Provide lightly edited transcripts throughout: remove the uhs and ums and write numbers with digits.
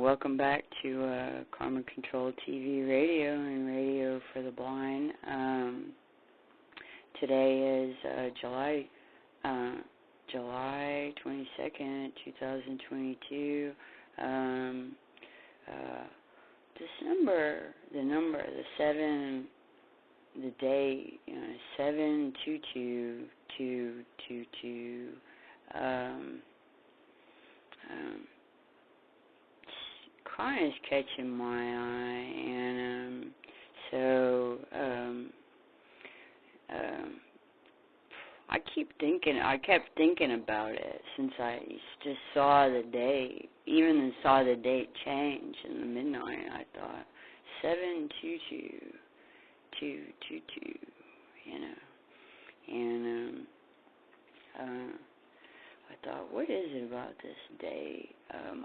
welcome back to Karma Control TV Radio and Radio for the Blind. Today is July 22nd, 2022. December, the number, the 7, the date, 7/22/222. Kind of catching my eye, and I kept thinking about it since I just saw the date, even saw the date change in the midnight. I thought 7/22/222, and I thought, what is it about this date?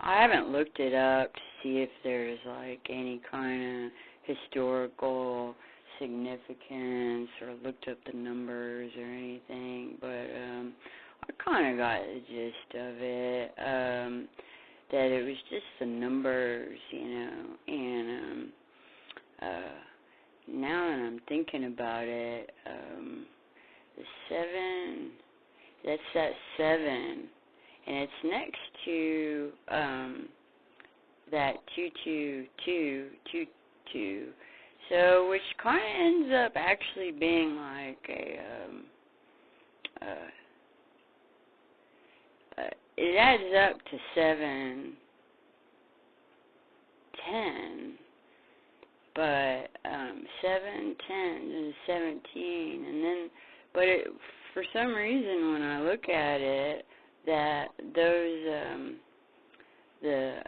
I haven't looked it up to see if there's like any kind of historical significance or looked up the numbers or anything, but I kind of got the gist of it, that it was just the numbers, and now that I'm thinking about it, the 7, that's that 7, and it's next to that 22222. So, which kind of ends up actually being like it adds up to 710, but 710 is 17, and then, but it, for some reason, when I look at it, that those the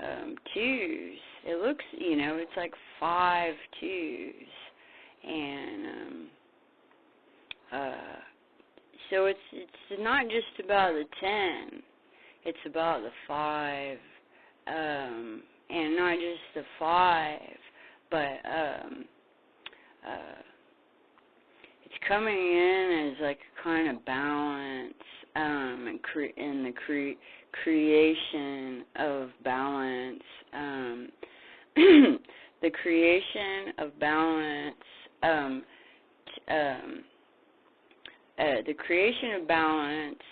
2s, it looks, it's like 5 2s, and so it's not just about the 10, it's about the 5, and not just the 5, but it's coming in as like a kind of balance, and in the creation of balance, the creation of balance, the creation of balance,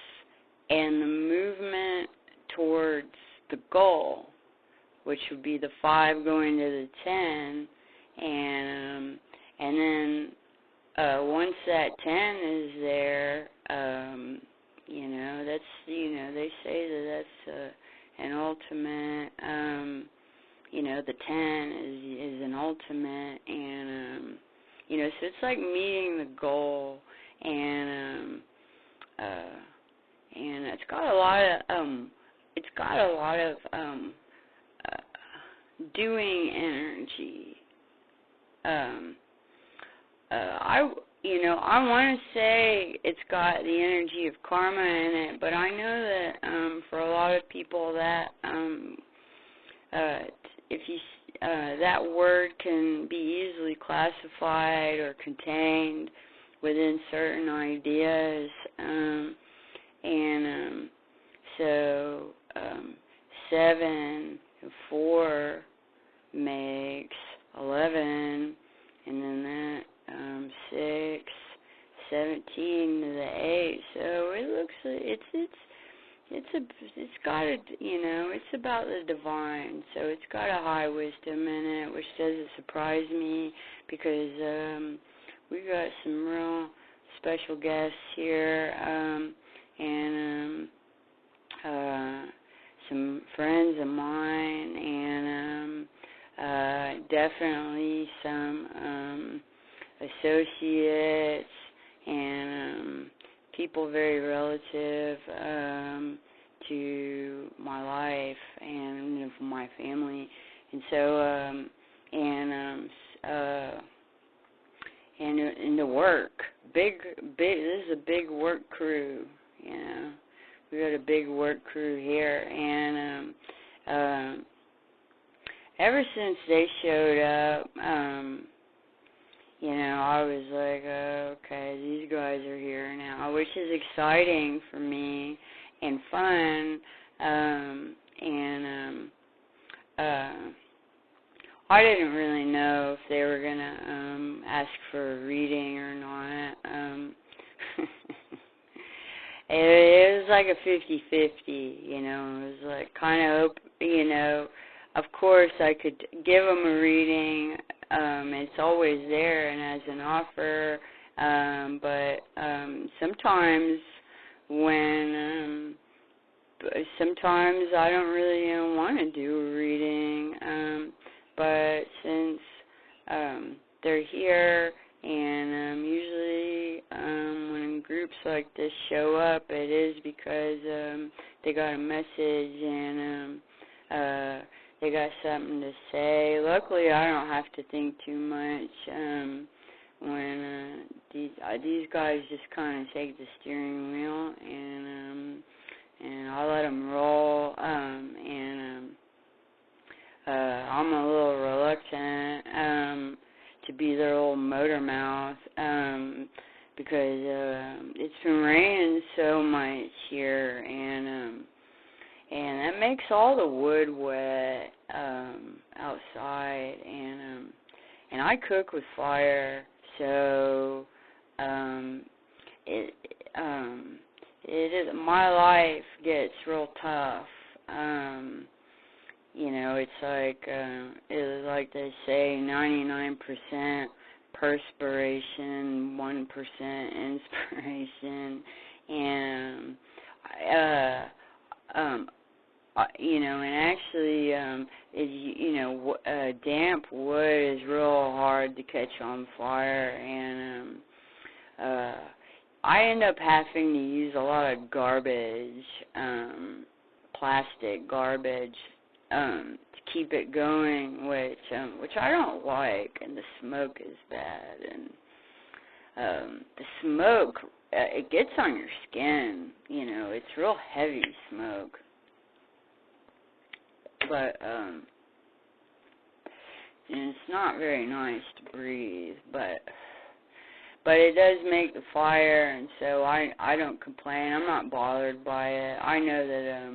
and the movement towards the goal, which would be the 5 going to the 10, and then once that 10 is there, that's, they say that's an ultimate, the 10 is an ultimate, and, so it's like meeting the goal, and it's got a lot of, doing energy. I want to say it's got the energy of karma in it, but I know that for a lot of people that that word can be easily classified or contained within certain ideas, so 7 and 4 makes 11, and then that 6, 17 to the 8. So it looks, it's got a, it's about the divine. So it's got a high wisdom in it, which doesn't surprise me, because we got some real special guests here, and some friends of mine, and definitely some associates, and people very relative to my life and my family, and so and the work, big. This is a big work crew, We got a big work crew here, and ever since they showed up, I was like, okay, these guys are here now, which is exciting for me and fun, and I didn't really know if they were gonna ask for a reading or not. It was like a 50-50, you know. It was like kind of, you know. Of course, I could give them a reading. It's always there and as an offer. But sometimes when sometimes I don't really want to do a reading. But since they're here, and usually when groups like this show up, it is because they got a message and they got something to say. Luckily, I don't have to think too much when these guys just kind of take the steering wheel, and I let them roll. I'm a little reluctant to be their old motor mouth because it's been raining so much here, and that makes all the wood wet outside, and I cook with fire, so it is, my life gets real tough. You know, it's like they say, 99% perspiration, 1% inspiration, and you know, and actually, damp wood is real hard to catch on fire, and I end up having to use a lot of garbage, plastic garbage, to keep it going, which I don't like, and the smoke is bad, and the smoke, it gets on your skin, you know, it's real heavy smoke, but and it's not very nice to breathe, but it does make the fire, and so I don't complain. I'm not bothered by it. I know that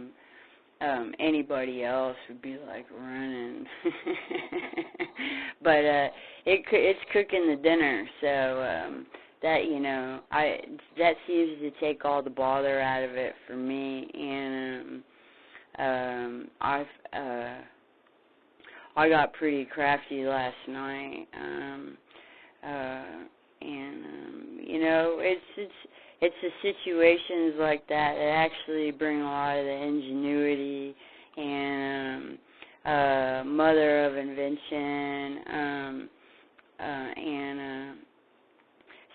anybody else would be like running, but it's cooking the dinner, so that, you know, that seems to take all the bother out of it for me, and I got pretty crafty last night, and you know, it's the situations like that actually bring a lot of the ingenuity and mother of invention, and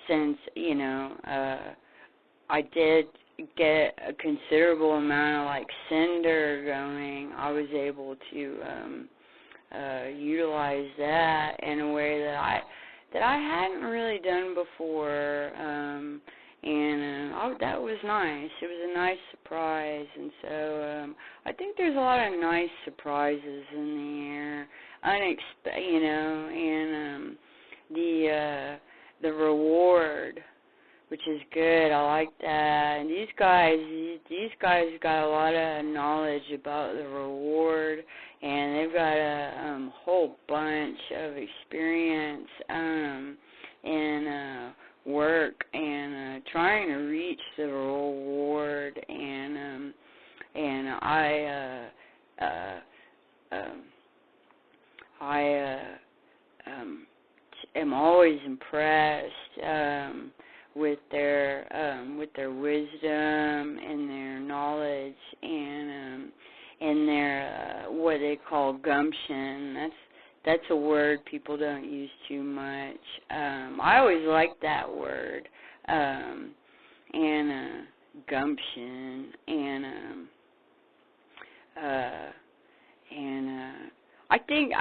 since, you know, I did get a considerable amount of like cinder going, I was able to utilize that in a way that I hadn't really done before, and that was nice. It was a nice surprise, and so I think there's a lot of nice surprises in the air, you know, and the reward, which is good. I like that. And these guys got a lot of knowledge about the reward, and they've got a whole bunch of experience in work and trying to reach the reward, and I am always impressed with their wisdom and their knowledge and their what they call gumption. That's a word people don't use too much. I always liked that word, and gumption, and I think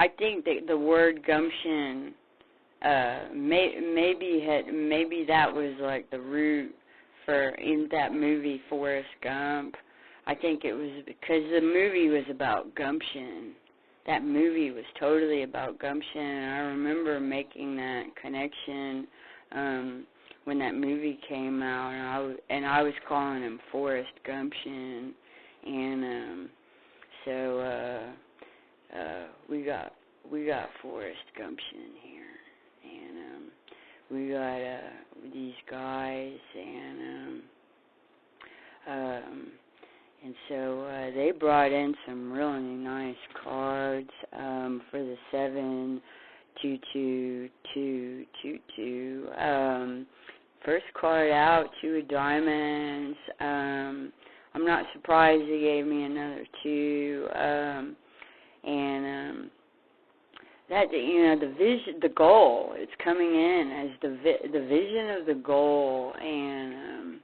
that the word gumption, maybe that was like the root for, in that movie Forrest Gump. I think it was because the movie was about gumption. That movie was totally about gumption, and I remember making that connection when that movie came out, and I was calling him Forrest Gumption, and so we got Forrest Gumption here, and we got these guys, and so they brought in some really nice cards for the 7222222. First card out, 2 of diamonds. I'm not surprised they gave me another 2. And that, the vision, the goal, it's coming in as the vision of the goal, and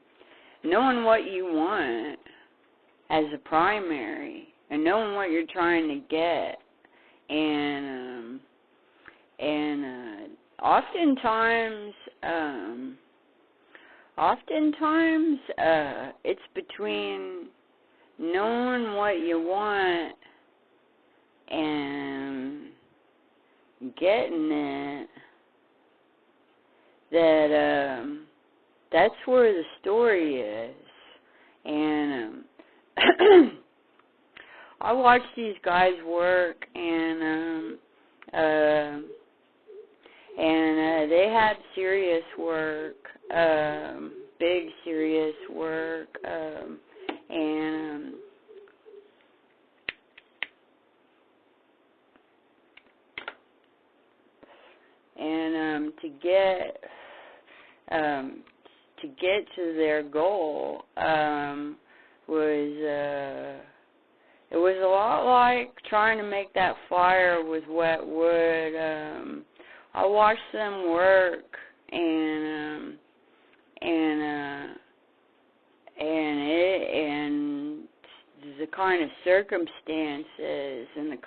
knowing what you want as a primary, and knowing what you're trying to get, and oftentimes it's between knowing what you want and getting it that's where the story is. And I watch these guys work, and they had serious work, big serious work, and to get to their goal it was a lot like trying to make that fire with wet wood. I watched them work, and the kind of circumstances and the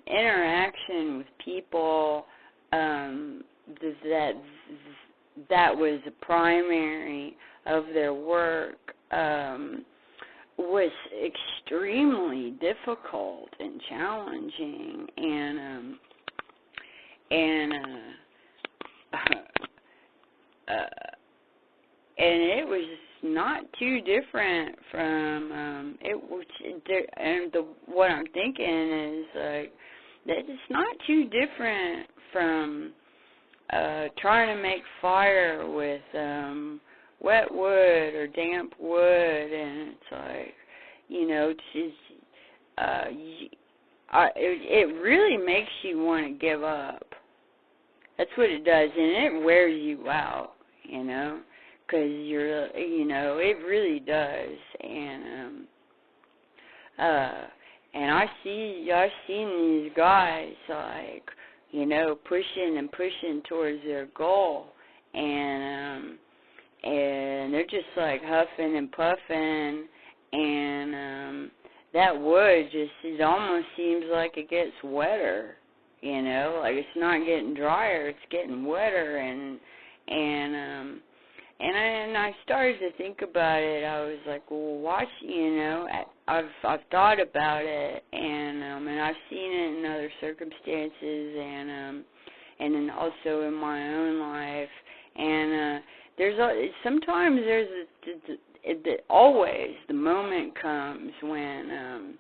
interaction with people that was a primary of their work was extremely difficult and challenging, and it was not too different from what I'm thinking is like that it's not too different from trying to make fire with wet wood or damp wood, and it's like, it really makes you want to give up. That's what it does, and it wears you out, because it really does, and I've seen these guys like, pushing towards their goal, and they're just like huffing and puffing, and that wood it almost seems like it gets wetter, like it's not getting drier, it's getting wetter, and I started to think about it. I was like, well, watch, I've thought about it, and I've seen it in other circumstances, and then also in my own life, and sometimes always the moment comes when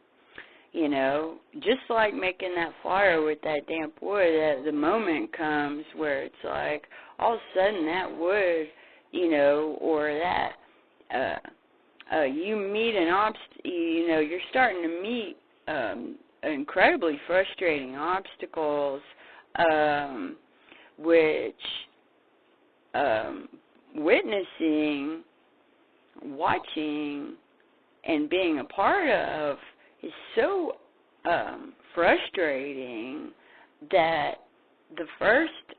just like making that fire with that damp wood, the moment comes where it's like all of a sudden that wood, or that you meet you're starting to meet incredibly frustrating obstacles, which witnessing, watching, and being a part of is so frustrating that the first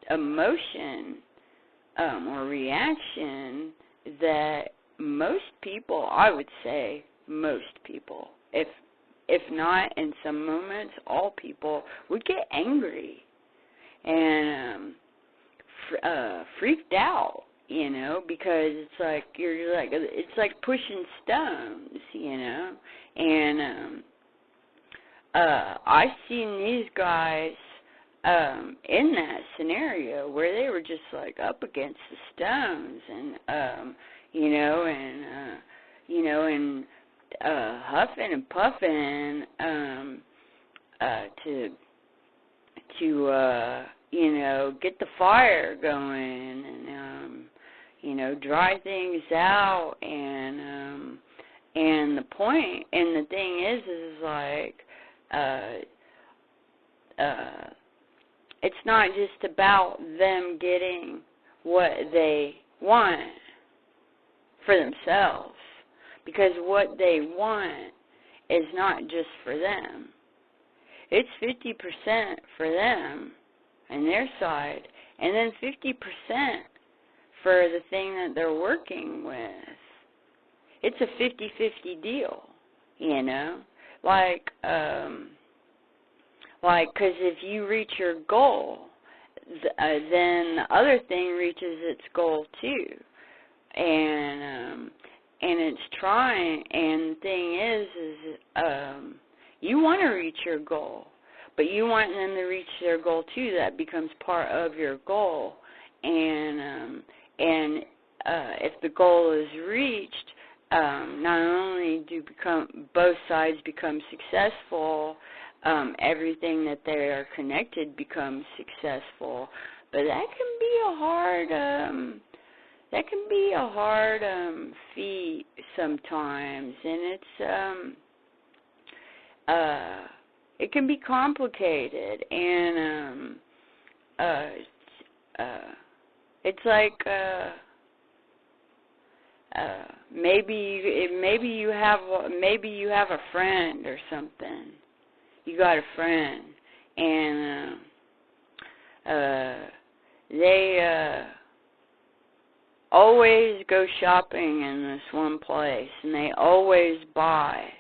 emotion or reaction that most people, I would say most people, if not in some moments, all people would get angry and freaked out, because it's like it's like pushing stones, and I've seen these guys in that scenario where they were just like up against the stones, and huffing and puffing to get the fire going and dry things out and the point and the thing is like it's not just about them getting what they want for themselves, because what they want is not just for them. It's 50% for them and their side, and then 50% for the thing that they're working with. It's a 50-50 deal, because if you reach your goal, then the other thing reaches its goal too, and it's trying. And the thing is you want to reach your goal, but you want them to reach their goal too. That becomes part of your goal, and if the goal is reached, not only do both sides become successful, everything that they are connected becomes successful. But that can be a hard feat sometimes, and it can be complicated, and it's like maybe you have a friend or something. You got a friend, and they always go shopping in this one place, and they always buy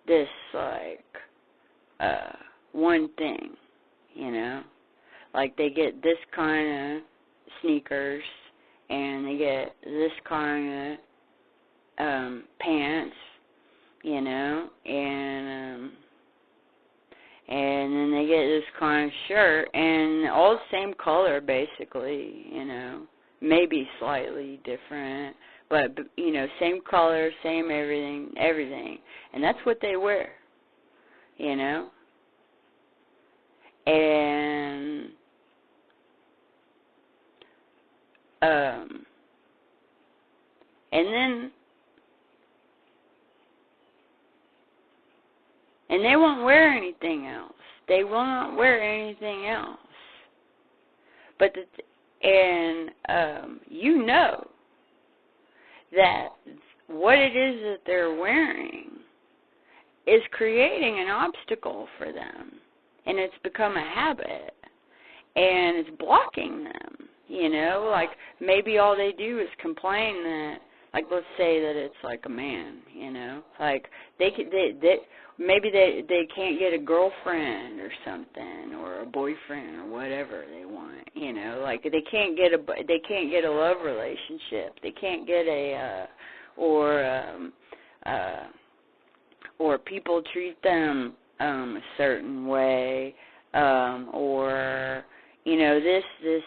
this one thing, like they get this kind of sneakers, and they get this kind of pants, and then they get this kind of shirt, and all the same color basically, maybe slightly different, but same color, same everything, and that's what they wear, and they won't wear anything else. They will not wear anything else. But that what it is that they're wearing is creating an obstacle for them, and it's become a habit, and it's blocking them. Like maybe all they do is complain that, like, let's say that it's like a man, like maybe they can't get a girlfriend or something, or a boyfriend or whatever they want, like they can't get a love relationship, they can't get or people treat them a certain way, or this,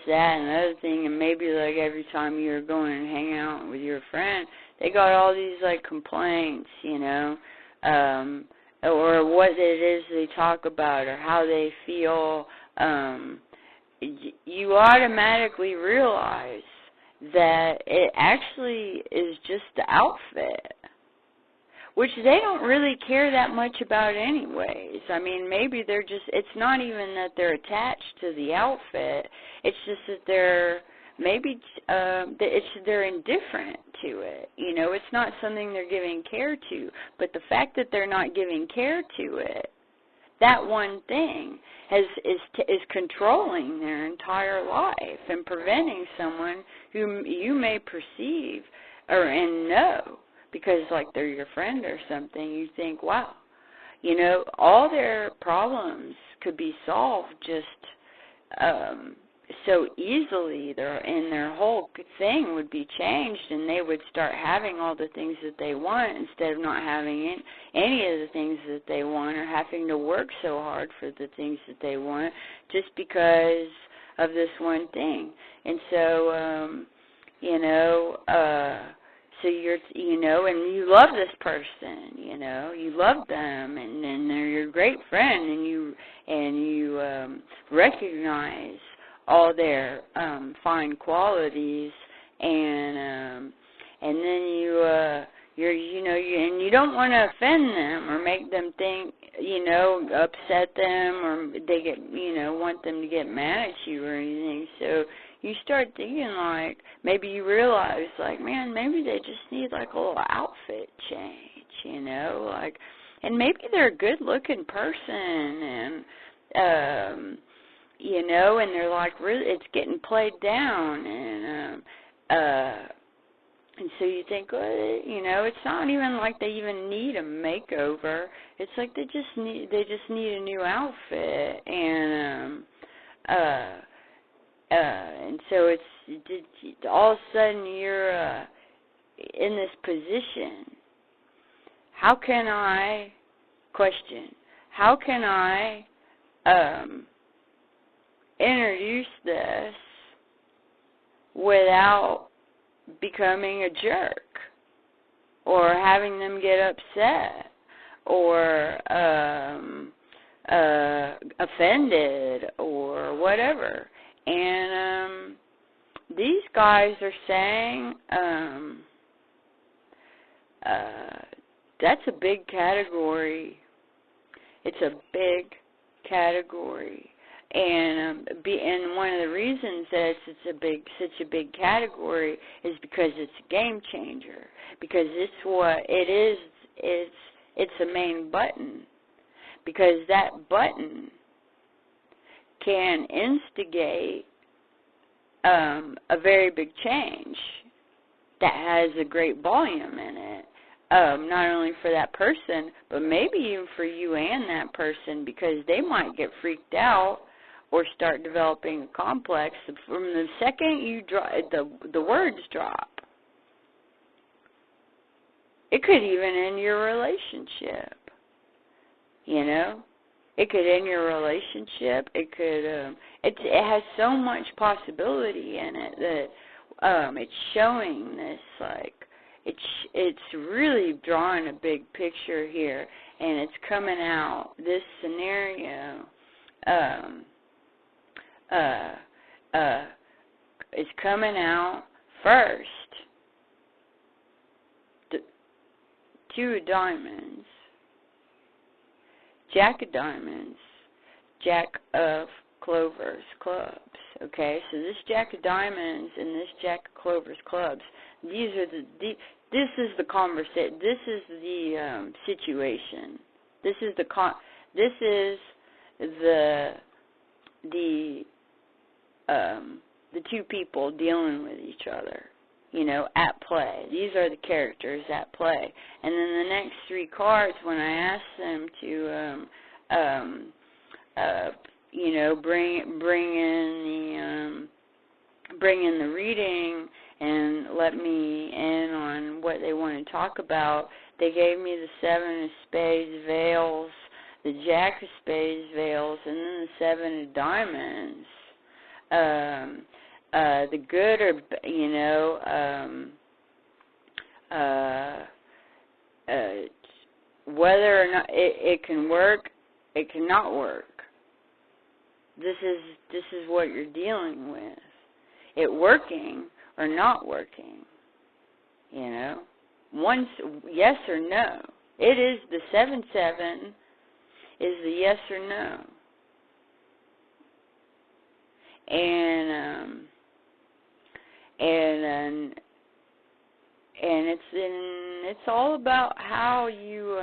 that, and other thing, and maybe like every time you're going and hang out with your friend, they got all these like complaints, or what it is they talk about, or how they feel. You automatically realize that it actually is just the outfit, which they don't really care that much about anyways. I mean, maybe it's not even that they're attached to the outfit, it's just that they're indifferent to it. It's not something they're giving care to, but the fact that they're not giving care to it, that one thing is controlling their entire life and preventing someone whom you may perceive and know, because like they're your friend or something, you think, wow, all their problems could be solved just so easily, their whole thing would be changed, and they would start having all the things that they want instead of not having any of the things that they want, or having to work so hard for the things that they want just because of this one thing. And so, So and you love this person, you love them, and they're your great friend, and you recognize all their fine qualities, and then and you don't want to offend them or make them think, upset them, or they get, want them to get mad at you or anything. So you start thinking, like, maybe you realize, like, man, maybe they just need, like, a little outfit change, like, and maybe they're a good-looking person, and, and they're, like, really, it's getting played down, and so you think, well, it's not even like they even need a makeover. It's like they just need a new outfit, and so it's all of a sudden you're in this position. How can I introduce this without becoming a jerk, or having them get upset, or offended, or whatever? And these guys are saying that's a big category. It's a big category. And one of the reasons that it's such a big category is because it's a game changer. Because it's what it is. It's a main button. Because that button can instigate a very big change that has a great volume in it. Not only for that person, but maybe even for you and that person, because they might get freaked out or start developing a complex from the second you the words drop. It could even end your relationship. It could end your relationship. It could. It has so much possibility in it that it's showing this, like, it's really drawing a big picture here, and it's coming out. This scenario is coming out first. Two of diamonds, Jack of diamonds, Jack of clovers, clubs. Okay, so this Jack of diamonds and this Jack of clovers, clubs. These are this is the conversation. This is the situation. This is the two people dealing with each other, at play. These are the characters at play. And then the next three cards, when I ask them to, bring in the reading and let me in on what they want to talk about, they gave me the Seven of Spades veils, the Jack of Spades veils, and then the Seven of diamonds. The good are, whether or not it can work, it cannot work. This is what you're dealing with. It working or not working. Once yes or no. It is the 7-7 is the yes or no. And it's all about how you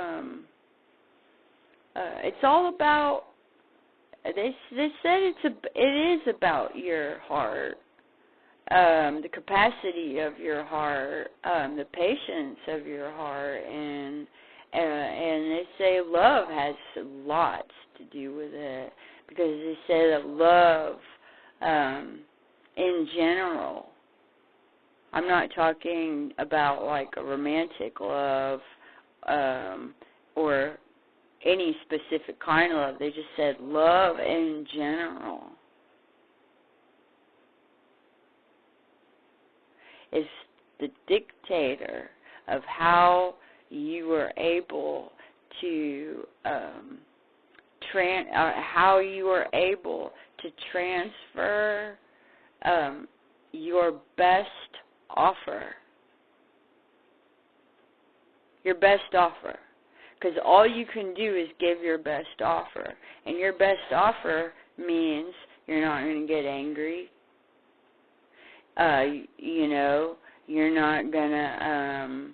it's all about, they said it is about your heart, the capacity of your heart, the patience of your heart, and they say love has lots to do with it, because they say that love in general, I'm not talking about like a romantic love or any specific kind of love. They just said love in general the dictator of how you were able to how you were able to transfer your best offer. Your best offer. Because all you can do is give your best offer. And your best offer means you're not going to get angry. You know, you're not going to,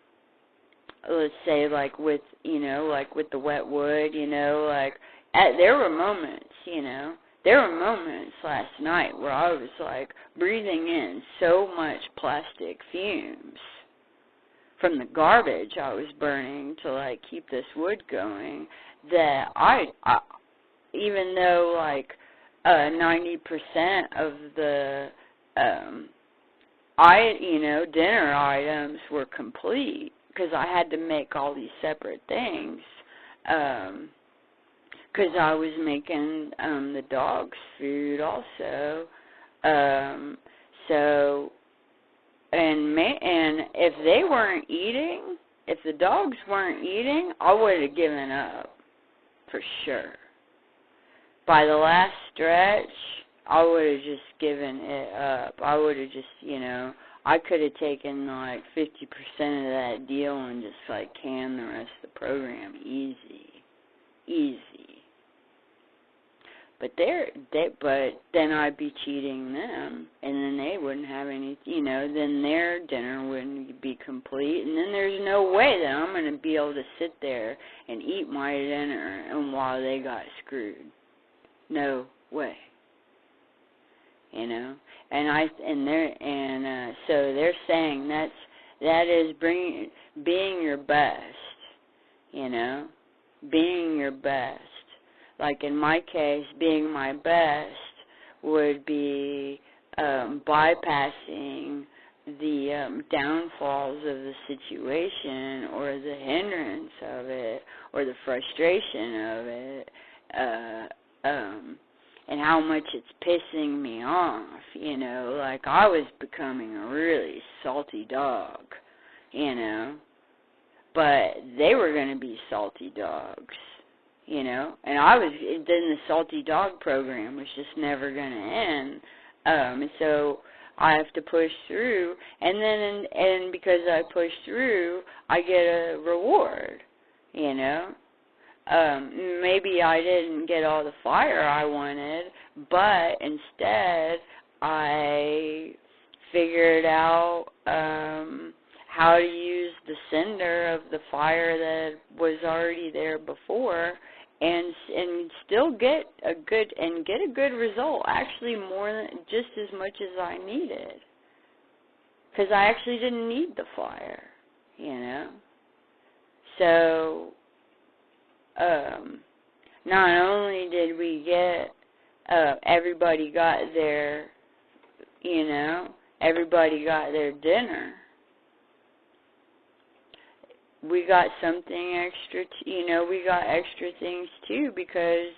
let's say, like with the wet wood, you know, like, there were moments, you know. There were moments last night where I was, like, breathing in so much plastic fumes from the garbage I was burning to, like, keep this wood going, that I even though, like, 90% of the, dinner items were complete, because I had to make all these separate things, because I was making the dogs food also. And if they weren't eating, if the dogs weren't eating, I would have given up for sure. By the last stretch, I would have just given it up. I would have just, you know, I could have taken like 50% of that deal and just like canned the rest of the program easy. But then I'd be cheating them, and then they wouldn't have any, you know, then their dinner wouldn't be complete, and then there's no way that I'm going to be able to sit there and eat my dinner and while they got screwed. No way. You know, so they're saying that is being your best. You know, being your best. Like in my case, being my best would be bypassing the downfalls of the situation or the hindrance of it or the frustration of it, and how much it's pissing me off, you know. Like I was becoming a really salty dog, you know, but they were going to be salty dogs. You know, and then the salty dog program was just never going to end. And so I have to push through, and because I push through, I get a reward, you know. Maybe I didn't get all the fire I wanted, but instead I figured out how to use the cinder of the fire that was already there before, and still get a good result. Actually, more than just as much as I needed, because I actually didn't need the fire, you know. So not only did we get everybody got their, you know, everybody got their dinner. We got something extra, you know, we got extra things too, because,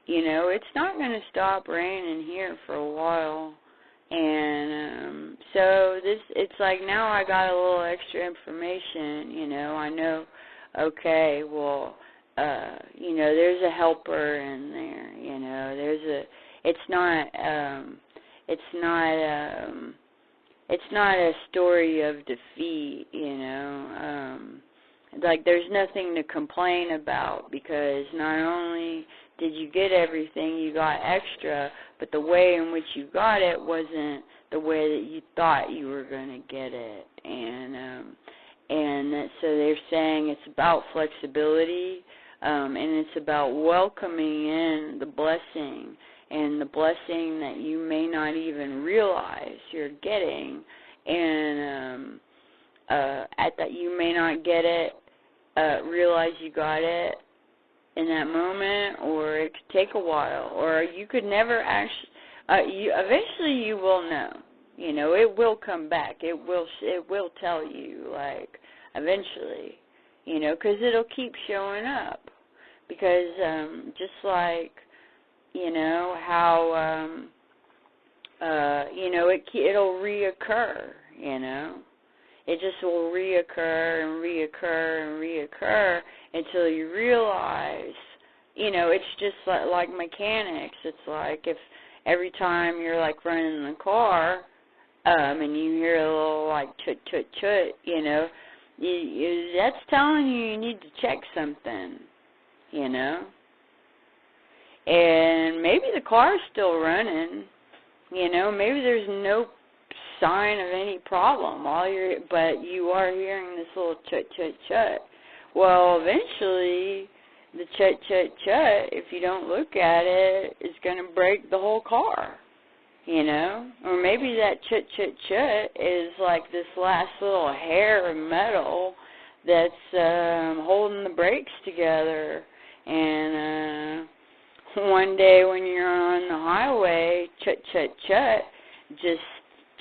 you know, it's not going to stop raining here for a while. And so it's like now I got a little extra information, you know. I know, okay, well, you know, there's a helper in there, you know. It's not a story of defeat, you know. Like there's nothing to complain about, because not only did you get everything, you got extra, but the way in which you got it wasn't the way that you thought you were going to get it. So they're saying it's about flexibility, and it's about welcoming in the blessing, and the blessing that you may not even realize you're getting, and at that you may not get it, realize you got it in that moment, or it could take a while, or you could never actually. Eventually, you will know. You know, it will come back. It will tell you, like, eventually. You know, because it'll keep showing up. Because just like, you know, how, you know, it'll reoccur, you know. It just will reoccur and reoccur and reoccur until you realize, you know, it's just like mechanics. It's like if every time you're like running the car, and you hear a little like chut chut chut, you know, that's telling you need to check something, you know. And maybe the car's still running, you know, maybe there's no sign of any problem but you are hearing this little chut chut chut. Well, eventually the chut chut chut, if you don't look at it, is going to break the whole car, you know. Or maybe that chut chut chut is like this last little hair of metal that's holding the brakes together. And one day when you're on the highway, chut chut chut just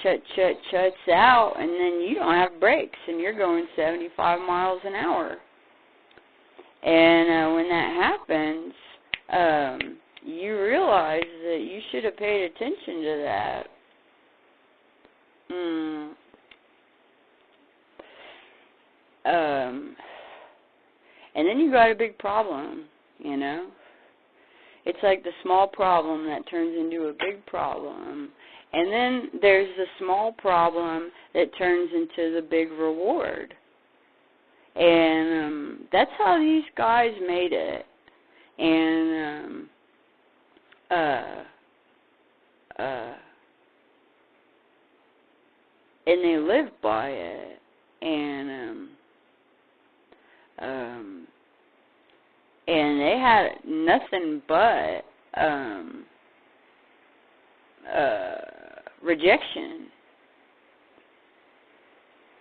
chut chut chuts out, and then you don't have brakes, and you're going 75 miles an hour. And when that happens, you realize that you should have paid attention to that. And then you got a big problem, you know. It's like the small problem that turns into a big problem. And then there's the small problem that turns into the big reward. And that's how these guys made it. And and they lived by it. And they had nothing but rejection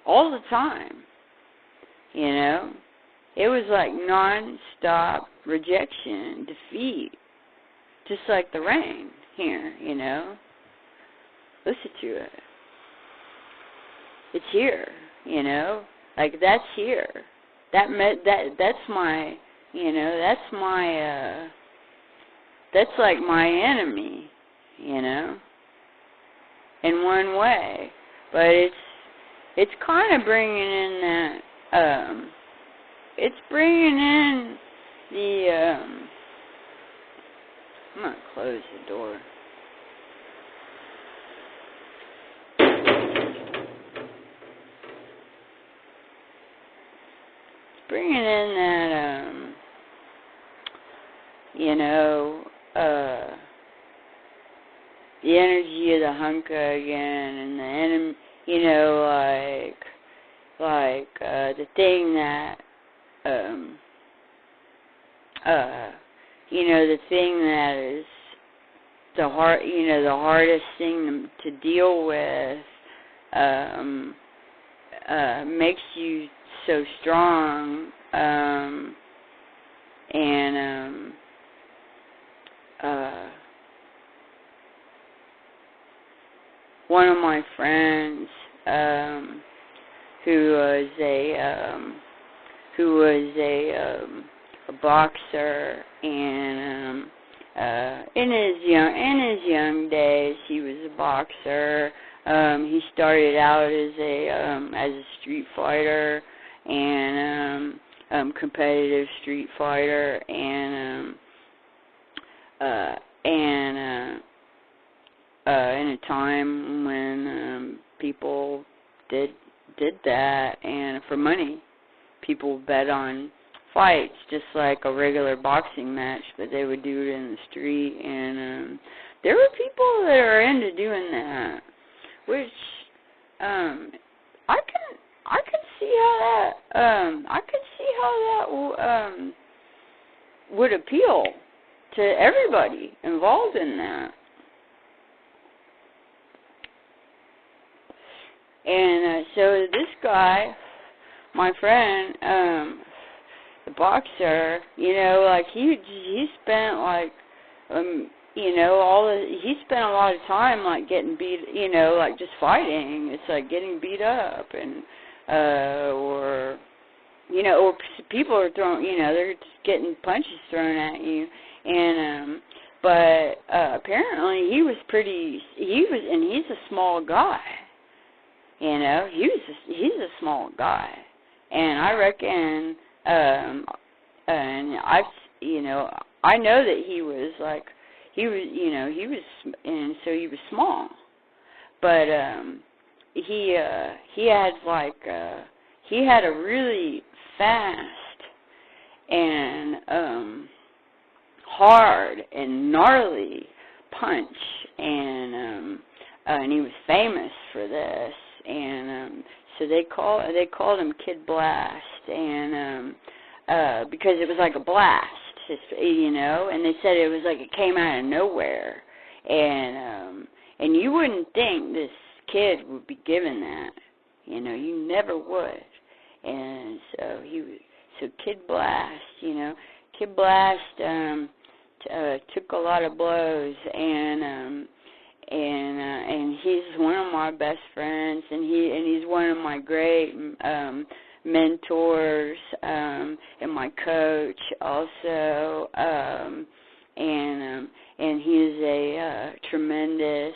all the time, you know. It was like non-stop rejection, defeat, just like the rain here, you know. Listen to it. It's here, you know. Like that's here. That's my, you know, that's like my enemy, you know, in one way. But it's kind of bringing in that, it's bringing in the, I'm going to close the door. It's bringing in that, you know, the energy of the hunka again, and the enemy, you know, like the thing that, you know, the thing that is the hardest thing to deal with, makes you so strong, and one of my friends, who was a boxer, and in his young days he was a boxer. He started out as a street fighter, and competitive street fighter, and in a time when people did that, and for money, people bet on fights just like a regular boxing match, but they would do it in the street, and there were people that are into doing that, which I can see how that would appeal to everybody involved in that. And so this guy, my friend, the boxer, you know, like he spent like you know, he spent a lot of time like getting beat, you know, like just fighting. It's like getting beat up, and or you know, or people are throwing, you know, they're just getting punches thrown at you, and but apparently and he's a small guy. You know, he's a small guy, and I reckon, and I know that he was, and so he was small, but he had a really fast and hard and gnarly punch, and he was famous for this, and so they called him Kid Blast, and because it was like a blast, and they said it was like it came out of nowhere, and you wouldn't think this kid would be given that, you never would, and so Kid Blast, Kid Blast took a lot of blows, and he's one of my best friends, and he's one of my great mentors, and my coach also, and he's a tremendous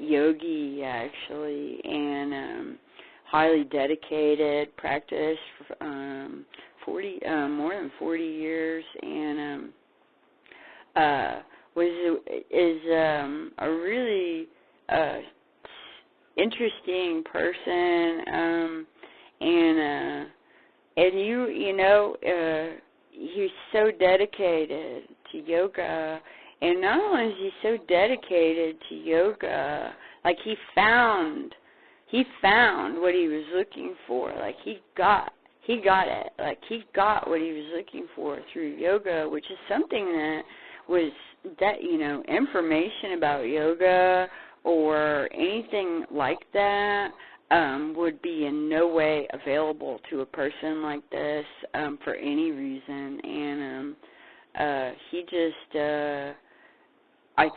yogi, actually, and highly dedicated, practiced more than 40 years, and is a really interesting person, and he's so dedicated to yoga, and not only is he so dedicated to yoga, like he found what he was looking for, like he got it, like he got what he was looking for through yoga, which is something that information about yoga or anything like that would be in no way available to a person like this for any reason, and he just I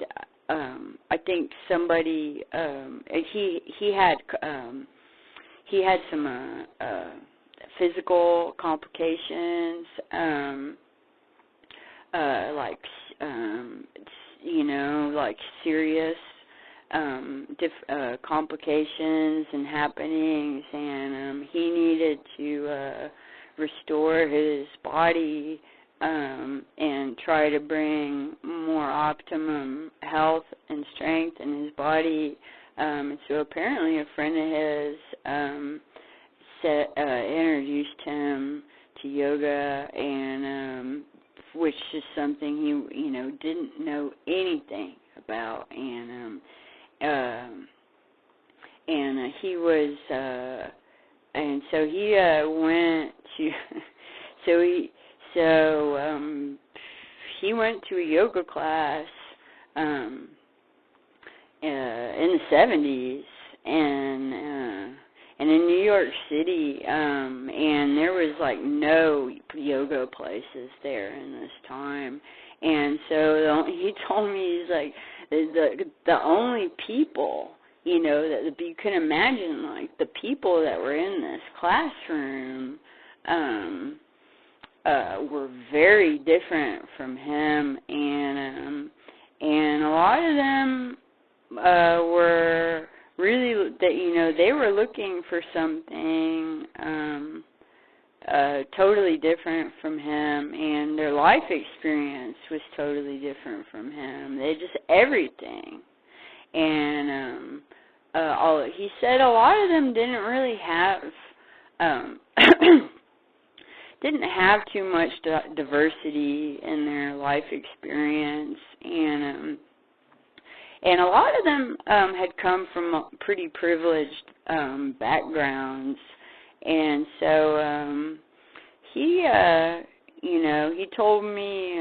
think somebody he had some physical complications, like serious complications and happenings, and he needed to restore his body and try to bring more optimum health and strength in his body. And so apparently a friend of his introduced him to yoga, and which is something he didn't know anything about, and he was and so he went to he went to a yoga class in the 70s, and in New York City, and there was like no yoga places there in this time, and so he told me, he's like, the only people, that you can imagine, like the people that were in this classroom were very different from him, and a lot of them were really that they were looking for something totally different from him, and their life experience was totally different from him. They just everything, and he said a lot of them didn't really have didn't have too much diversity in their life experience, and a lot of them had come from pretty privileged backgrounds, and so he told me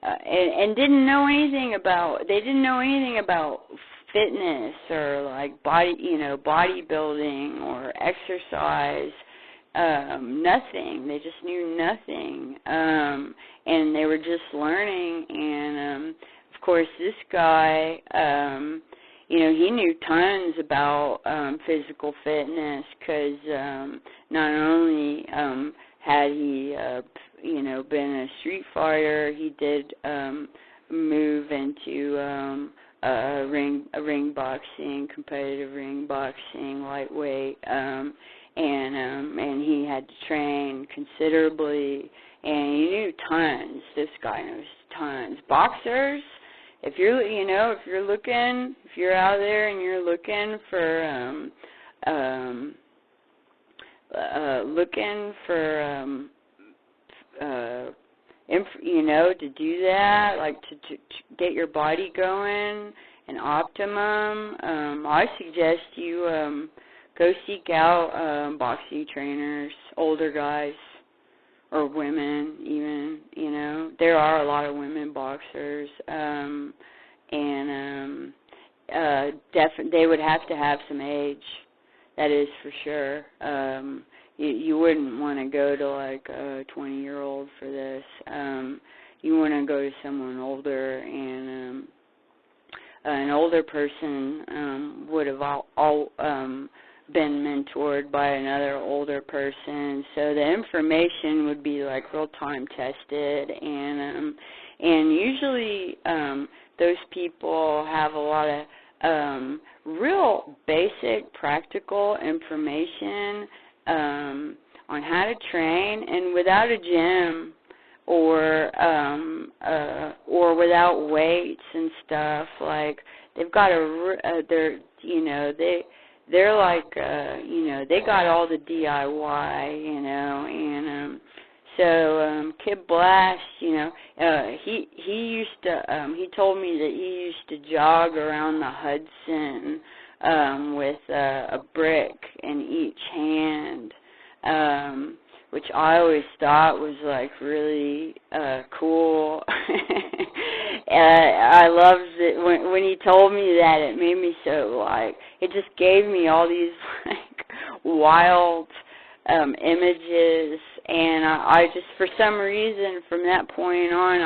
and didn't know anything about fitness or like bodybuilding or exercise. Nothing. They just knew nothing, and they were just learning. And of course, this guy, he knew tons about physical fitness, because not only had he, been a street fighter, he did move into ring boxing, competitive ring boxing, lightweight, and he had to train considerably, and he knew tons. This guy knows tons. Boxers, if you're out there and you're looking for to do that, like to get your body going and optimum, I suggest you go seek out boxing trainers, older guys or women even. There are a lot of women boxers, and they would have to have some age. That is for sure. You wouldn't want to go to like a 20-year-old for this. You want to go to someone older, and an older person would have all been mentored by another older person. So the information would be like real time tested, and usually those people have a lot of real basic practical information on how to train, and without a gym or without weights and stuff. Like they've got they're like they got all the DIY, and so Kid Blast, he he told me that he used to jog around the Hudson with a brick in each hand, which I always thought was like really cool. I loved it when he told me that. It made me so it just gave me all these wild images, and I just, for some reason, from that point on,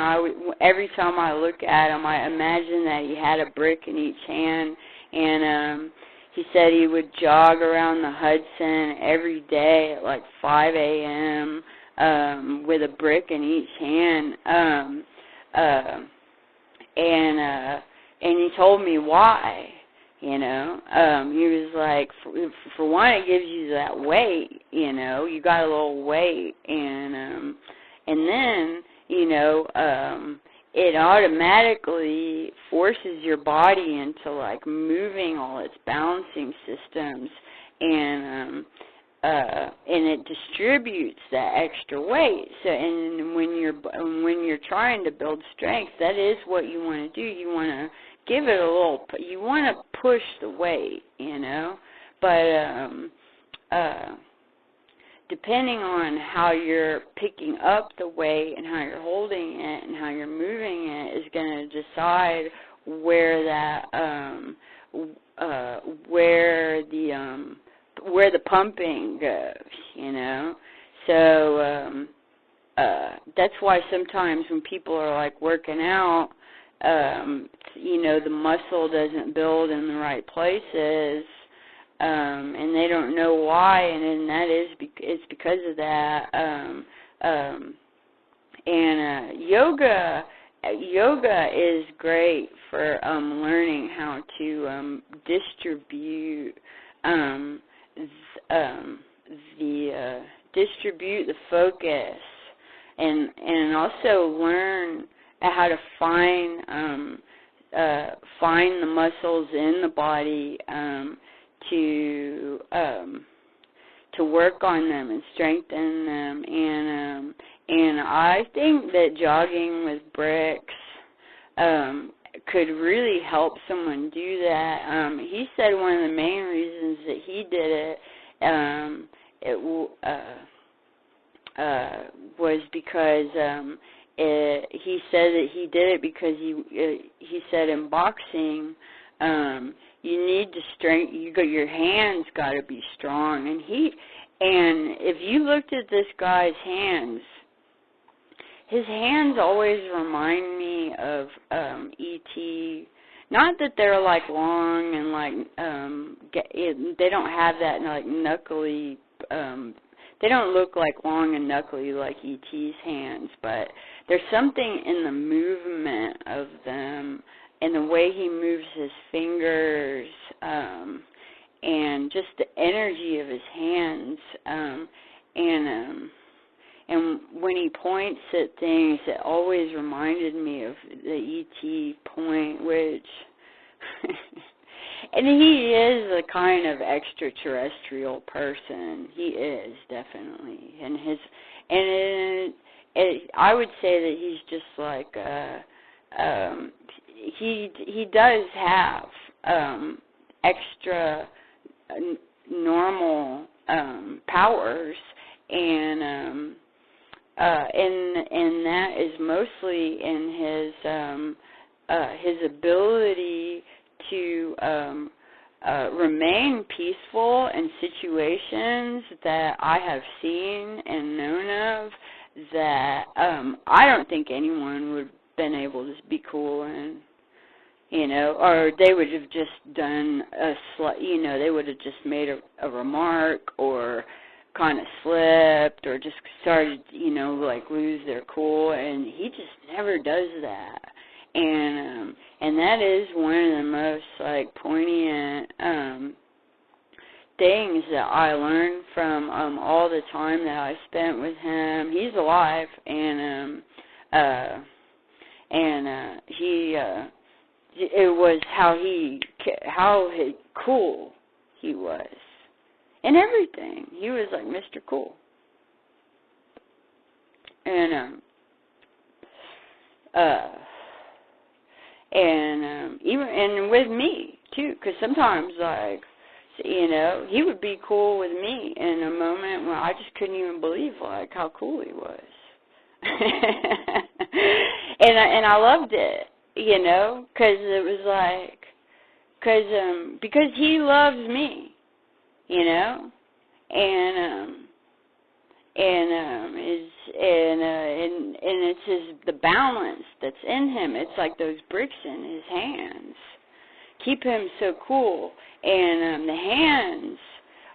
every time I look at him, I imagine that he had a brick in each hand. And he said he would jog around the Hudson every day at like 5 a.m. With a brick in each hand. And he told me why. He was like, for one, it gives you that weight. You got a little weight, and then it automatically forces your body into like moving all its balancing systems, and it distributes that extra weight. So, and when you're trying to build strength, that is what you want to do. You want to give it a little. You want to push the weight, but depending on how you're picking up the weight and how you're holding it and how you're moving it is going to decide where the pumping goes, So that's why sometimes when people are like working out, the muscle doesn't build in the right places. And they don't know why, and then it's because of that. Yoga is great for learning how to distribute the focus, and also learn how to find the muscles in the body. To work on them and strengthen them, and I think that jogging with bricks could really help someone do that. He said one of the main reasons that he did it was because he said that he did it because he said in boxing. You need to your hands got to be strong, and if you looked at this guy's hands, his hands always remind me of E.T. Not that they're like long and like they don't have that like knuckly they don't look like long and knuckly like E.T.'s hands, but there's something in the movement of them and the way he moves his fingers, and just the energy of his hands, and when he points at things, it always reminded me of the E.T. point, which, and he is a kind of extraterrestrial person. He is, definitely. I would say that he's just like, he does have extra normal powers, and that is mostly in his ability to remain peaceful in situations that I have seen and known of that I don't think anyone would have been able to be cool in. Or they would have just done they would have just made a remark or kind of slipped or just started, like lose their cool, and he just never does that. And that is one of the most like poignant things that I learned from all the time that I spent with him. He's alive, and he it was how cool he was and everything. He was like Mr. Cool, and even with me too, because sometimes he would be cool with me in a moment when I just couldn't even believe like how cool he was, and I loved it, because it was like, because he loves me, and it's the balance that's in him. It's like those bricks in his hands keep him so cool, and the hands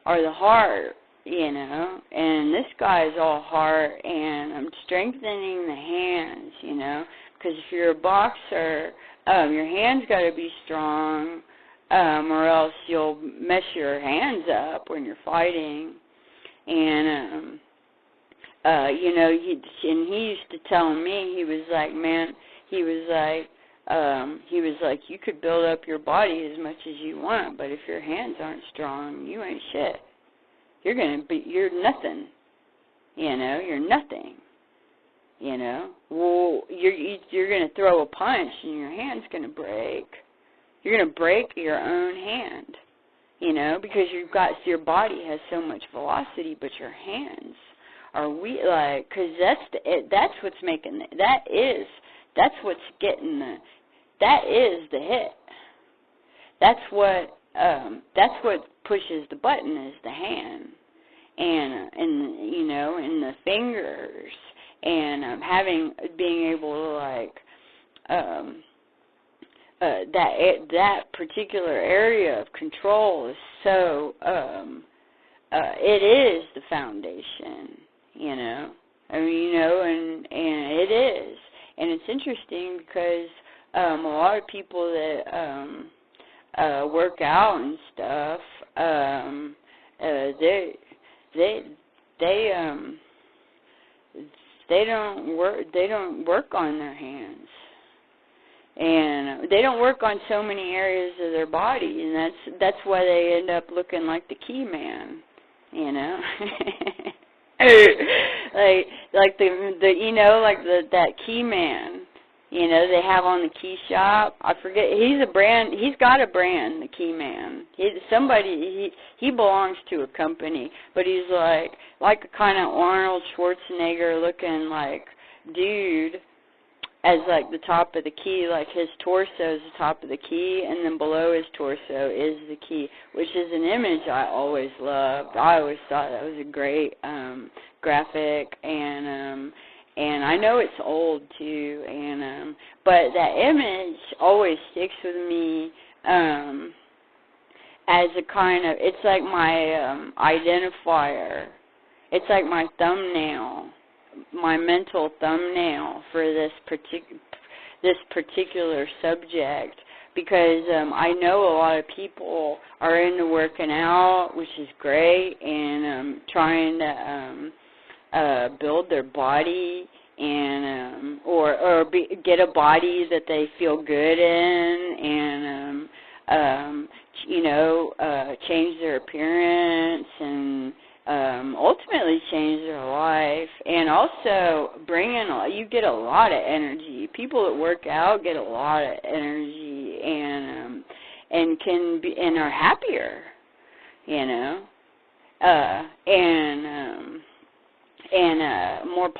are the heart, and this guy is all heart, and I'm strengthening the hands, because if you're a boxer, your hands got to be strong, or else you'll mess your hands up when you're fighting. And he used to tell me, he was like, you could build up your body as much as you want, but if your hands aren't strong, you ain't shit. You're nothing. You're nothing. Well, you're going to throw a punch and your hand's going to break. You're going to break your own hand, because your body has so much velocity, but your hands are weak, because that's what's making that is the hit. That's what pushes the button is the hand, and the fingers, and being able to that particular area of control is so it is the foundation, and it is. And it's interesting because a lot of people that work out and stuff, they don't work on their hands, and they don't work on so many areas of their body, and that's why they end up looking like the Key Man, that Key Man, they have on the key shop. I forget. He's a brand. He's got a brand, the Key Man. He belongs to a company, but he's like a kind of Arnold Schwarzenegger looking dude, as the top of the key, his torso is the top of the key, and then below his torso is the key, which is an image I always loved. I always thought that was a great graphic, and I know it's old too, but that image always sticks with me as a kind of, it's like my identifier, It's like my thumbnail, my mental thumbnail for this particular subject, because I know a lot of people are into working out, which is great, and trying to build their body and get a body that they feel good in, and change their appearance and ultimately change their life, and also you get a lot of energy. People that work out get a lot of energy, and are happier, more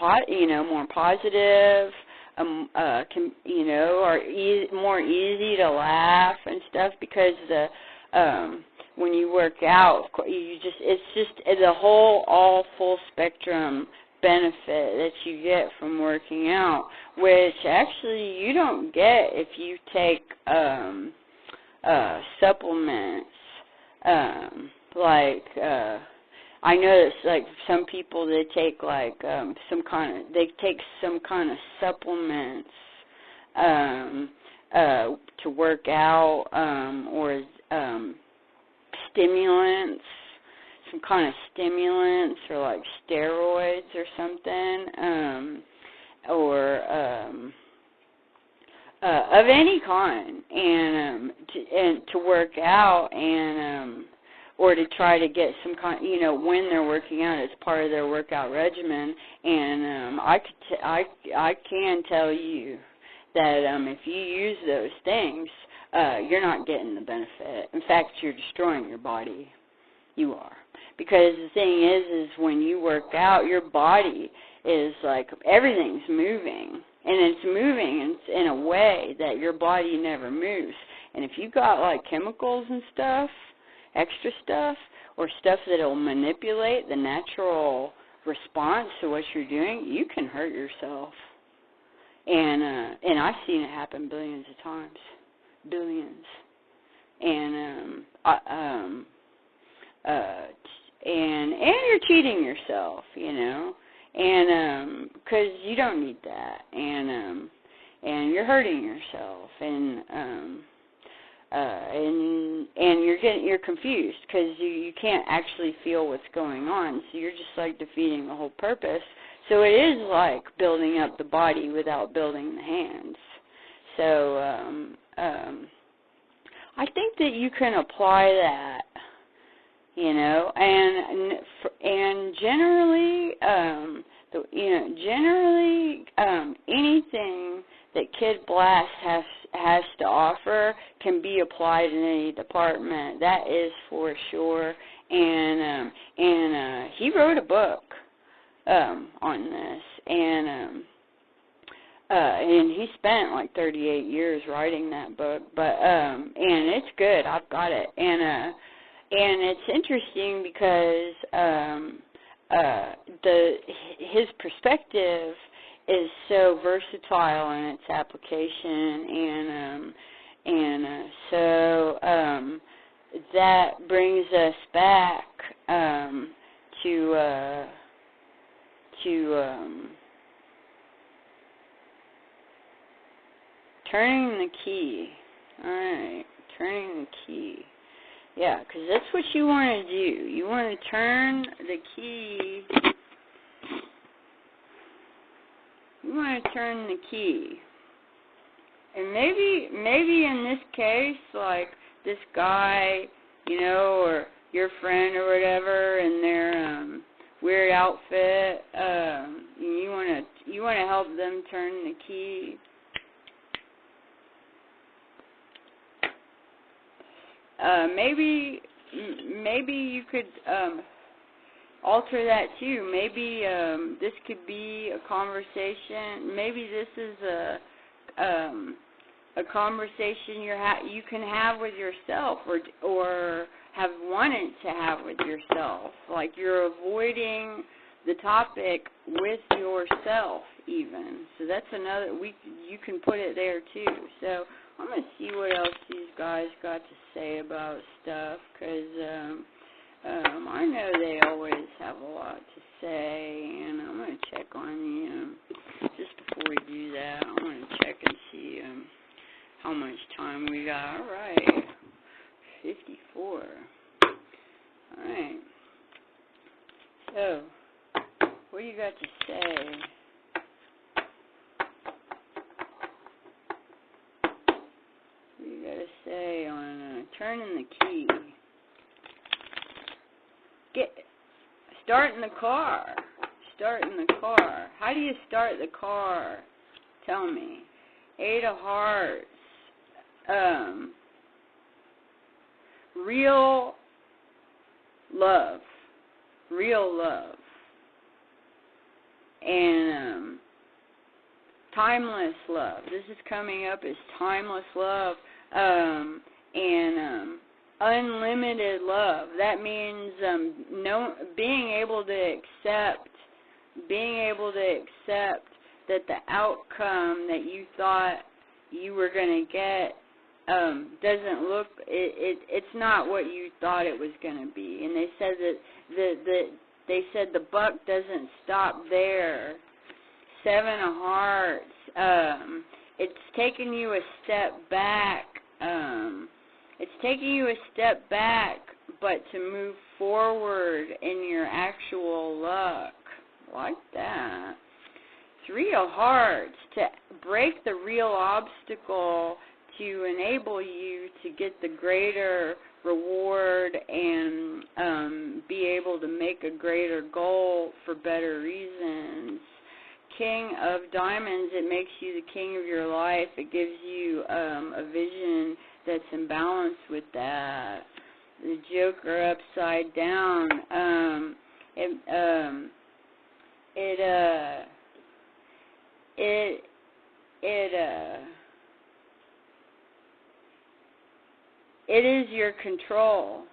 positive, are more easy to laugh and stuff, because when you work out, it's just the all full spectrum benefit that you get from working out, which actually you don't get if you take supplements, I notice, like, some people, they take some kind of supplements to work out, or stimulants, some kind of stimulants, or like steroids or something, or of any kind, and to work out, and or to try to get some kind, when they're working out, it's part of their workout regimen. And I can tell you that if you use those things, you're not getting the benefit. In fact, you're destroying your body. You are. Because the thing is when you work out, your body is like, everything's moving. And it's moving in a way that your body never moves. And if you got like chemicals and stuff, extra stuff, or stuff that will manipulate the natural response to what you're doing, you can hurt yourself. And I've seen it happen billions of times. Billions. And and you're cheating yourself, and because you don't need that, and you're hurting yourself, and you're confused because you can't actually feel what's going on, so you're just like defeating the whole purpose. So it is like building up the body without building the hands. So I think that you can apply that, and generally, anything that Kid Blast has to offer can be applied in any department. That is for sure. And he wrote a book on this, and he spent like 38 years writing that book. But and it's good. I've got it, and it's interesting because his perspective is so versatile in its application, and so that brings us back to turning the key. All right, turning the key. Yeah, because that's what you want to do. You want to turn the key. You want to turn the key. And maybe in this case, like this guy, or your friend or whatever, in their weird outfit, you want to help them turn the key. Maybe you could alter that too. Maybe this could be a conversation. Maybe this is a conversation you can have with yourself, or have wanted to have with yourself. Like you're avoiding the topic with yourself, even. So that's another. You can put it there too. So I'm going to see what else these guys got to say about stuff, because I I know they always have a lot to say, and I'm going to check on the, just before we do that, I want to check and see how much time we got. All right, 54. All right. So, what do you got to say? What do you got to say on turning the key? Starting the car. Starting the car. How do you start the car? Tell me. 8 of Hearts. Real love. Real love. And timeless love. This is coming up as timeless love. Unlimited love. That means being able to accept that the outcome that you thought you were going to get doesn't look. It's not what you thought it was going to be. And they said the buck doesn't stop there. 7 of Hearts. It's taking you a step back. It's taking you a step back, but to move forward in your actual luck. Like that. 3 of Hearts, to break the real obstacle to enable you to get the greater reward and be able to make a greater goal for better reasons. King of Diamonds, it makes you the king of your life. It gives you a vision that's in balance with that. The Joker upside down. It is your control,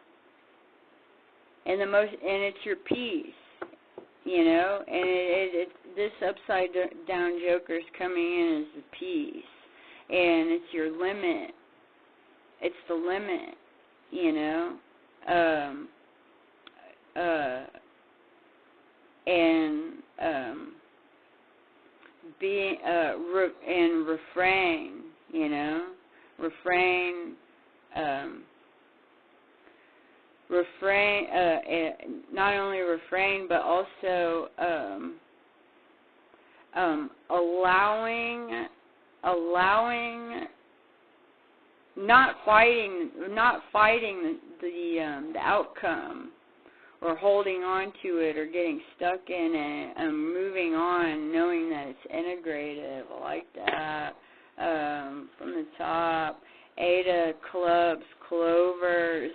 and it's your peace, and this upside down Joker's coming in as the peace, and it's your limit. It's the limit, being and refrain, not only refrain but also allowing, not fighting the outcome, or holding on to it, or getting stuck in it, and moving on, knowing that it's integrative. I like that. From the top, 8 of Clubs, Clovers.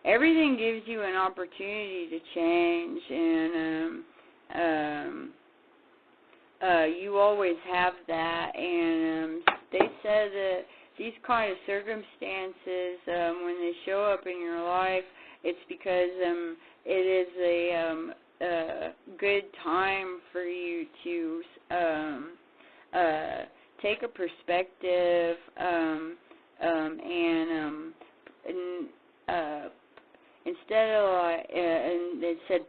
Everything gives you an opportunity to change, and you always have that. And they said that these kind of circumstances, when they show up in your life, it's because it is a good time for you to take a perspective instead of and it said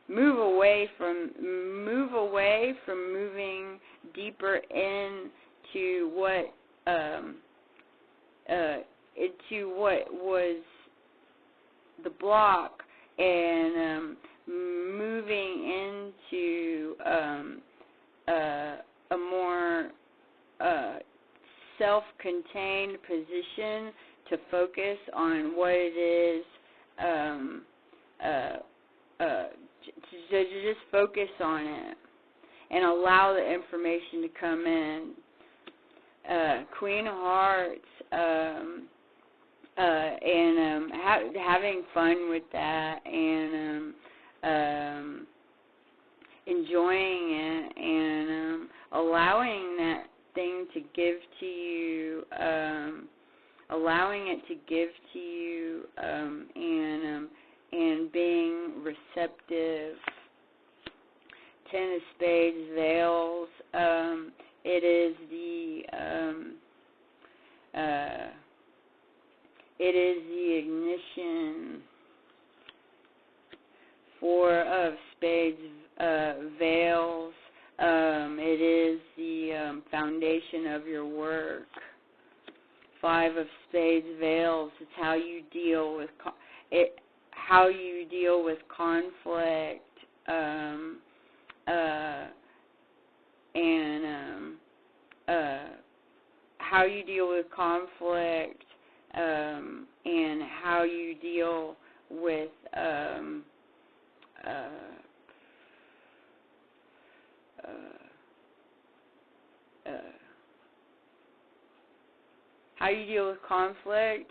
move away from moving deeper into what was the block, and moving into a more self-contained position to focus on what it is, to just focus on it and allow the information to come in. Queen of Hearts, and having fun with that, and enjoying it, and allowing that thing to give to you, and being receptive. 10 of Spades, Veils. It is it is the ignition. Four of Spades, veils. It is the foundation of your work. Five of Spades, veils. It's how you deal with how you deal with conflict, and how you deal with conflict, and how you deal with how you deal with conflict,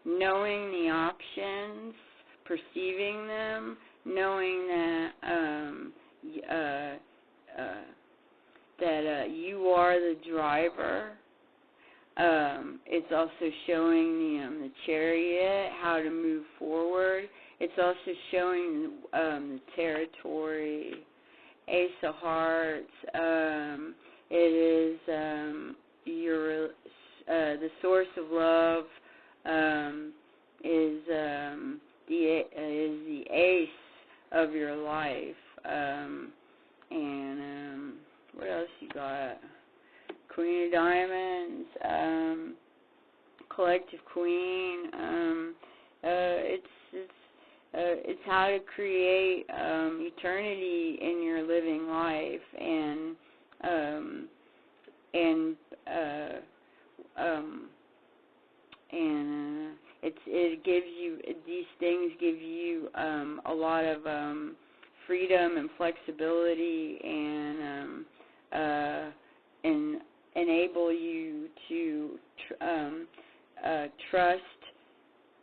knowing the options, perceiving them, knowing that you are the driver. It's also showing the Chariot, how to move forward. It's also showing the territory. Ace of Hearts. It is your the source of love. Is the ace of your life. And what else you got? Queen of Diamonds, Collective Queen. It's how to create eternity in your living life, and it gives you, these things give you a lot of freedom and flexibility, and enable you to trust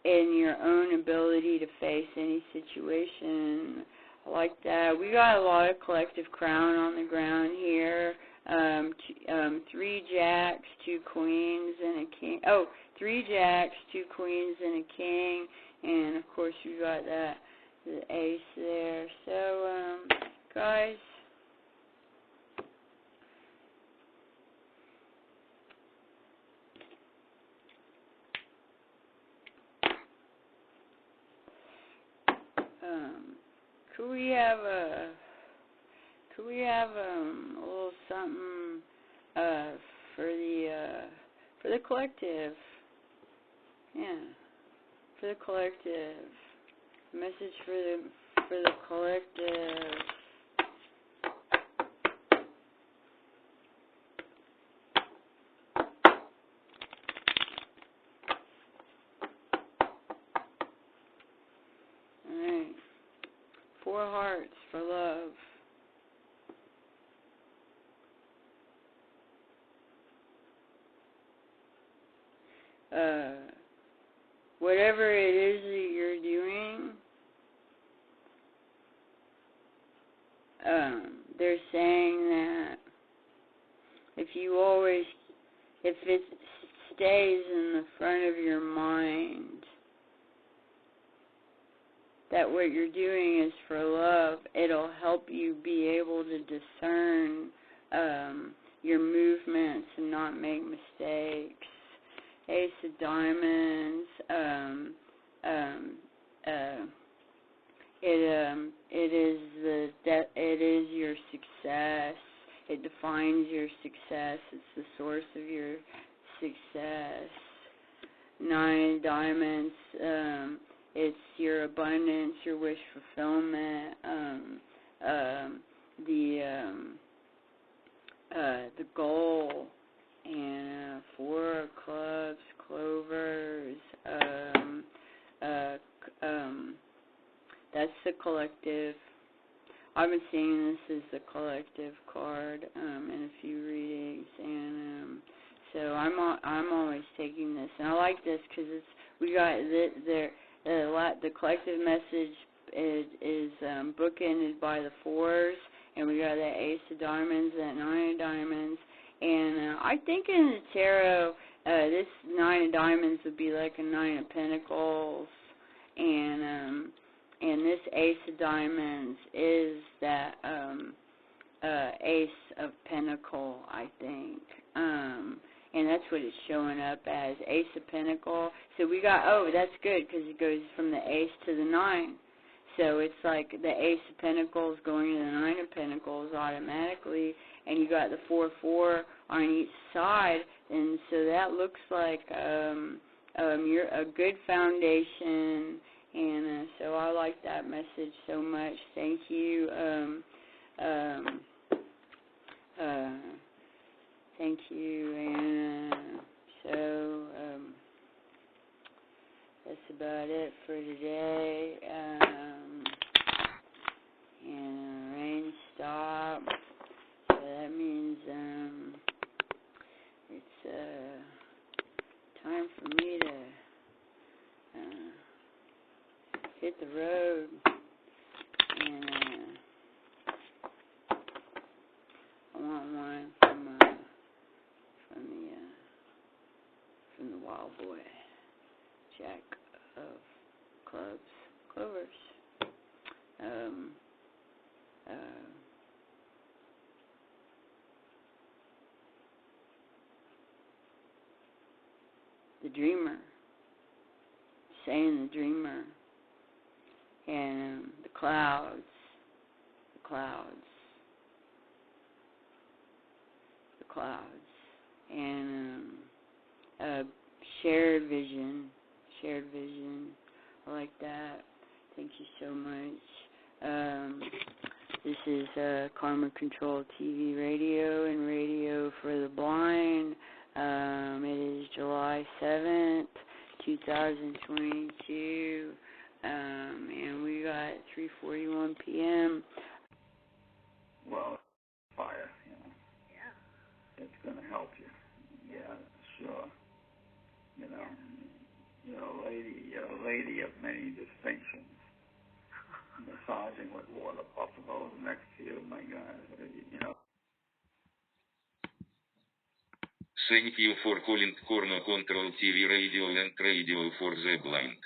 in your own ability to face any situation. I like that. We got a lot of collective crown on the ground here. 3 jacks, 2 queens, and a king. Oh, 3 jacks, 2 queens, and a king. And of course, you got the ace there. So, guys, could we have a little something for the collective? Yeah, for the collective. Message for the collective. All right. 4 hearts for love. Whatever it is that you're doing, they're saying that if it stays in the front of your mind that what you're doing is for love, it'll help you be able to discern your movements and not make mistakes. Ace of Diamonds. It is your success. It defines your success. It's the source of your success. 9 of Diamonds. It's your abundance, your wish fulfillment. The goal. And 4 of clubs, clovers. That's the collective. I've been seeing this as the collective card in a few readings, and so I'm always taking this, and I like this because we got the collective message is bookended by the 4s, and we got that Ace of Diamonds, that 9 of Diamonds. And I think in the tarot, this 9 of Diamonds would be like a 9 of Pentacles, and this Ace of Diamonds is that Ace of Pentacle, I think. And and that's what it's showing up as, Ace of Pentacles. So we got, oh, that's good, because it goes from the Ace to the 9. So it's like the Ace of Pentacles going to the 9 of Pentacles automatically, and you got the 4-4 on each side, and so that looks like you're a good foundation, and so I like that message so much. Thank you. Thank you, and so that's about it for today. And rain stopped, so that means it's time for me to hit the road, and I want one from the Wild Boy, Jack of Clovers. The Dreamer, saying the Dreamer, and the clouds, and shared vision. I like that. Thank you so much. This is Karma Control TV radio and radio for the blind. It is July 7th, 2022, and we got 3:41 p.m. Well, fire, Yeah. It's going to help you. Yeah, sure. You're a lady of many distinctions. Massaging with water buffaloes next to you, my God, Thank you for calling Corno Control TV Radio and Radio for the Blind.